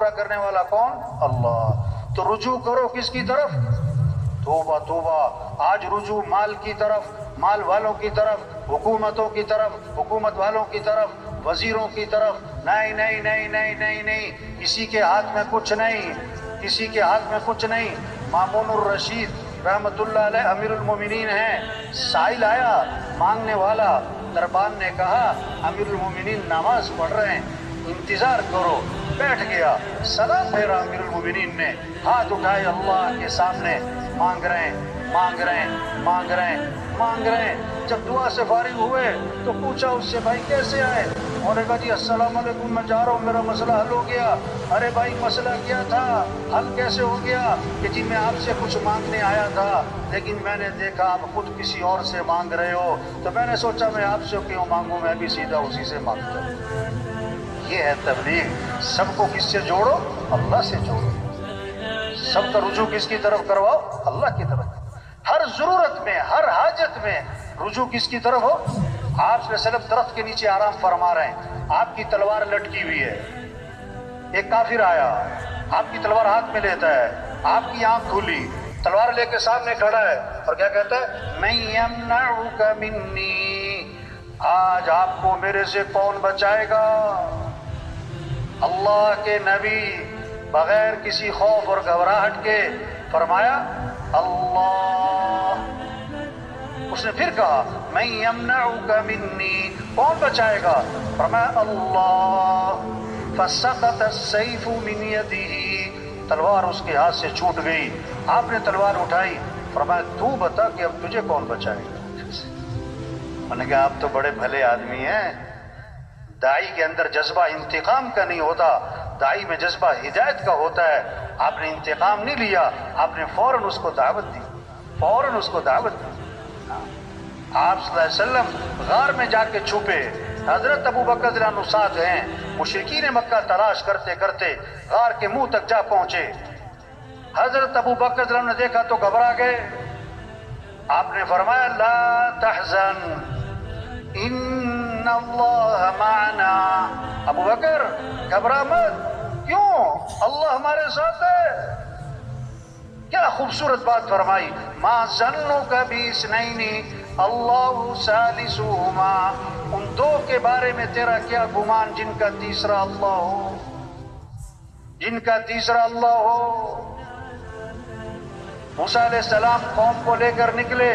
پورا کرنے والا کون؟ اللہ. تو رجوع کرو کس کی طرف؟ توبہ توبہ. آج رجوع مال کی طرف، مال والوں کی طرف، حکومتوں کی طرف، حکومت والوں کی طرف، وزیروں کی طرف. نہیں نہیں نہیں نہیں نہیں نہیں، کسی کے ہاتھ میں کچھ نہیں، کسی کے ہاتھ میں کچھ نہیں. مامون الرشید رحمت اللہ علیہ امیر المومنین ہیں. سائل آیا مانگنے والا، دربان نے کہا امیر المومنین نماز پڑھ رہے ہیں، انتظار کرو. بیٹھ گیا. سلام پھیرا امیر المومنین نے، ہاتھ اٹھائے اللہ کے سامنے، مانگ رہے ہیں مانگ رہے ہیں مانگ رہے ہیں مانگ رہے ہیں. جب دعا سے فارغ ہوئے تو پوچھا اس سے بھائی کیسے آئے؟ اور نے کہا جی السلام علیکم میں جا رہا ہوں، میرا مسئلہ حل ہو گیا. ارے بھائی مسئلہ کیا تھا؟ حل کیسے ہو گیا؟ کہ جی میں آپ سے کچھ مانگنے آیا تھا لیکن میں نے دیکھا آپ خود کسی اور سے مانگ رہے ہو تو میں نے سوچا میں آپ سے کیوں مانگوں، میں بھی سیدھا اسی سے مانگتا ہوں. یہ ہے تبلیغ. سب کو کس سے جوڑو؟ اللہ سے جوڑو. سب کا رجوع کس کی طرف کرواؤ؟ اللہ کی طرف. ہر ضرورت میں، ہر حاجت میں رجوع کس کی طرف ہو؟ آپ صلی اللہ علیہ وسلم درخت کے نیچے آرام فرما رہے ہیں، آپ کی تلوار لٹکی ہوئی ہے. ایک کافر آیا، آپ کی تلوار ہاتھ میں لیتا ہے، آپ کی آنکھ کھلی، تلوار لے کے سامنے کھڑا ہے اور کیا کہتا ہے؟ من یمنعک منی، آج آپ کو میرے سے کون بچائے گا؟ اللہ کے نبی بغیر کسی خوف اور گھبراہٹ کے فرمایا اللہ. اس نے پھر کہا من یمنعک منی، کون بچائے گا؟ فرمایا اللہ. فسقط السیف من یدہ، تلوار اس کے ہاتھ سے چھوٹ گئی. آپ نے تلوار اٹھائی، فرمایا تو بتا کہ اب تجھے کون بچائے گا؟ میں نے کہا آپ تو بڑے بھلے آدمی ہیں. داعی کے اندر جذبہ انتقام کا نہیں ہوتا، داعی میں جذبہ ہدایت کا ہوتا ہے. آپ نے انتقام نہیں لیا، آپ نے فوراً اس کو دعوت دی، فوراً اس کو دعوت دی. آپ صلی اللہ علیہ وسلم غار میں جا کے چھپے، حضرت ابو بکر رضی اللہ عنہ ساتھ ہیں. مشرکین مکہ تلاش کرتے کرتے غار کے منہ تک جا پہنچے. حضرت ابو بکر رضی اللہ عنہ نے دیکھا تو گھبرا گئے. آپ نے فرمایا لا تحزن ان اللہ معنا. ابو بکر گھبرا مت، کیوں؟ اللہ ہمارے ساتھ ہے. کیا خوبصورت بات فرمائی. ما ظنک باثنین اللہ ثالثہما، ان دو کے بارے میں تیرا کیا گمان جن کا تیسرا اللہ ہو، جن کا تیسرا اللہ ہو. موسیٰ علیہ السلام قوم کو لے کر نکلے،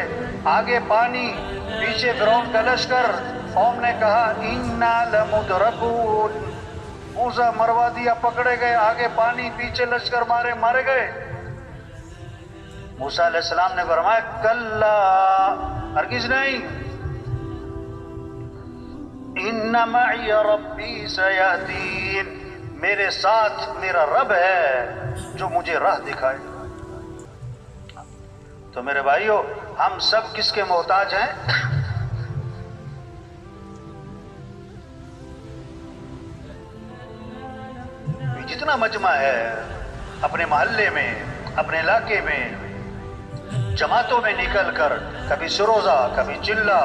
آگے پانی، پیچھے فرعون کا لشکر. قوم نے کہا انا لمدرکون، موسیٰ مروا دیا، پکڑے گئے. آگے پانی، پیچھے لشکر، مارے گئے. موسیٰ علیہ السلام نے فرمایا کلا، ہرگز نہیں، ان معی ربی سیہدین، میرے ساتھ میرا رب ہے جو مجھے راہ دکھائے. تو میرے بھائیو، ہم سب کس کے محتاج ہیں؟ جتنا مجمع ہے اپنے محلے میں، اپنے علاقے میں، جماعتوں میں نکل کر، کبھی سروزہ، کبھی چلہ،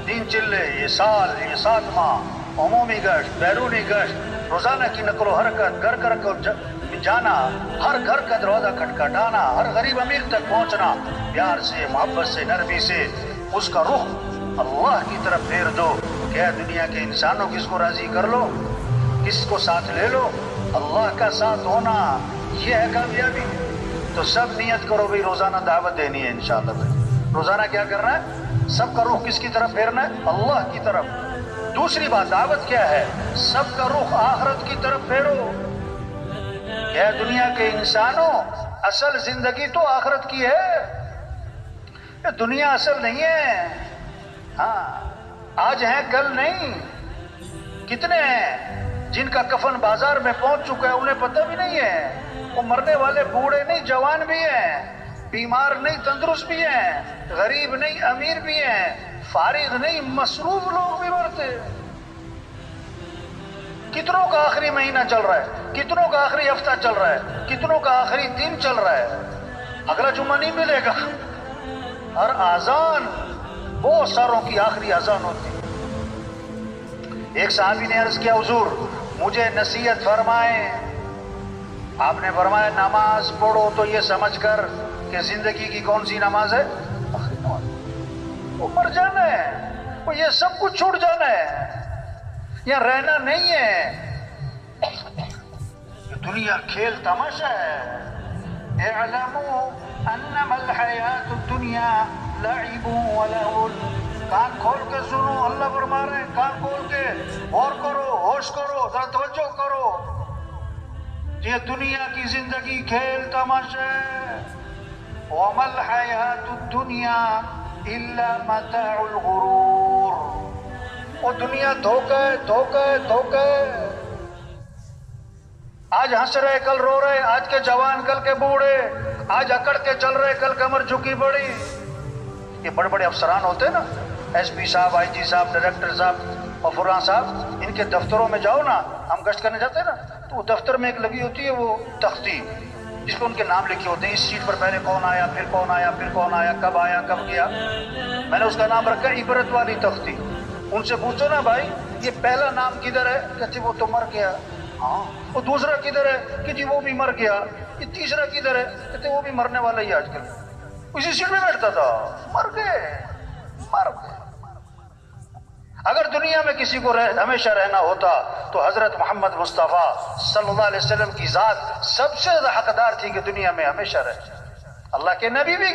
3 چلے، یہ سال، یہ 7 ماہ، عمومی گشت، بیرونی گشت، روزانہ کی نقل و حرکت، گھر گھر کو جانا، ہر گھر کا دروازہ کھٹکھٹانا، ہر غریب امیر تک پہنچنا، پیار سے، محبت سے، نرمی سے اس کا رخ اللہ کی طرف پھیر دو کہ اے دنیا کے انسانوں، کس کو راضی کر لو، کس کو ساتھ لے لو، اللہ کا ساتھ ہونا، یہ ہے کامیابی. تو سب نیت کرو بھئی روزانہ دعوت دینی ہے انشاءاللہ. بھائی روزانہ کیا کرنا ہے؟ سب کا رخ کس کی طرف پھیرنا ہے؟ اللہ کی طرف. دوسری بات، دعوت کیا ہے؟ سب کا رخ آخرت کی طرف پھیرو. اے دنیا کے انسانوں، اصل زندگی تو آخرت کی ہے، یہ دنیا اصل نہیں ہے. ہاں آج ہیں کل نہیں. کتنے ہیں جن کا کفن بازار میں پہنچ چکا ہے، انہیں پتہ بھی نہیں ہے. وہ مرنے والے بوڑھے نہیں، جوان بھی ہیں، بیمار نہیں، تندرست بھی ہیں، غریب نہیں، امیر بھی ہیں، فارغ نہیں، مصروف لوگ بھی مرتے. کتنوں کا آخری مہینہ چل رہا ہے، کتنوں کا آخری ہفتہ چل رہا ہے، کتنوں کا آخری دن چل رہا ہے. اگلا جمعہ نہیں ملے گا. ہر اذان، بہت ساروں کی آخری اذان ہوتی. ایک صحابی نے عرض کیا حضور مجھے نصیحت فرمائیں. آپ نے فرمایا نماز پڑھو تو یہ سمجھ کر کہ زندگی کی کون سی نماز ہے؟ آخری نماز. وہ مر جانا ہے، وہ یہ سب کچھ چھوڑ جانا ہے، یہاں رہنا نہیں ہے. یہ دنیا کھیل تماشا ہے. اعلموا انما الحیات الدنیا لعب ولہو. کان کھول کے سنو، اللہ فرما رہے ہیں کان کھول کے غور کرو، ہوش کرو، ذرا توجہ کرو. یہ دنیا کی زندگی کھیل تماشا ہے. وما الحیات الدنیا الا متاع الغرور. وہ دنیا دھوکہ ہے، دھوکہ ہے، دھوکہ ہے. آج ہنس رہے کل رو رہے، آج کے جوان کل کے بوڑھے، آج اکڑ کے چل رہے کل کمر جھکی پڑی. یہ بڑے بڑے افسران ہوتے ہیں نا، ایس پی صاحب، آئی جی صاحب، ڈائریکٹر صاحب اور فلاں صاحب، ان کے دفتروں میں جاؤ نا، ہم گشت کرنے جاتے ہیں نا، تو وہ دفتر میں ایک لگی ہوتی ہے وہ تختی جس پہ ان کے نام لکھے ہوتے ہیں. اس سیٹ پر پہلے کون آیا، پھر کون آیا، پھر کون آیا، کب آیا، کب گیا. میں نے اس کا نام رکھا عبرت والی تختی. ان سے پوچھو نا بھائی یہ پہلا نام کدھر ہے؟ کہتے وہ تو مر گیا. ہاں. وہ دوسرا کدھر ہے؟ کہ جی وہ بھی مر گیا. یہ تیسرا کدھر ہے؟ کہتے وہ بھی مرنے والا ہی آج کل. اسی سیٹ میں بیٹھتا تھا، مر گئے، مر گئے. اگر دنیا میں کسی کو ہمیشہ رہنا ہوتا تو حضرت محمد مصطفیٰ صلی اللہ علیہ وسلم کی ذات سب سے زیادہ حقدار تھی کہ دنیا میں ہمیشہ رہے. اللہ کے نبی بھی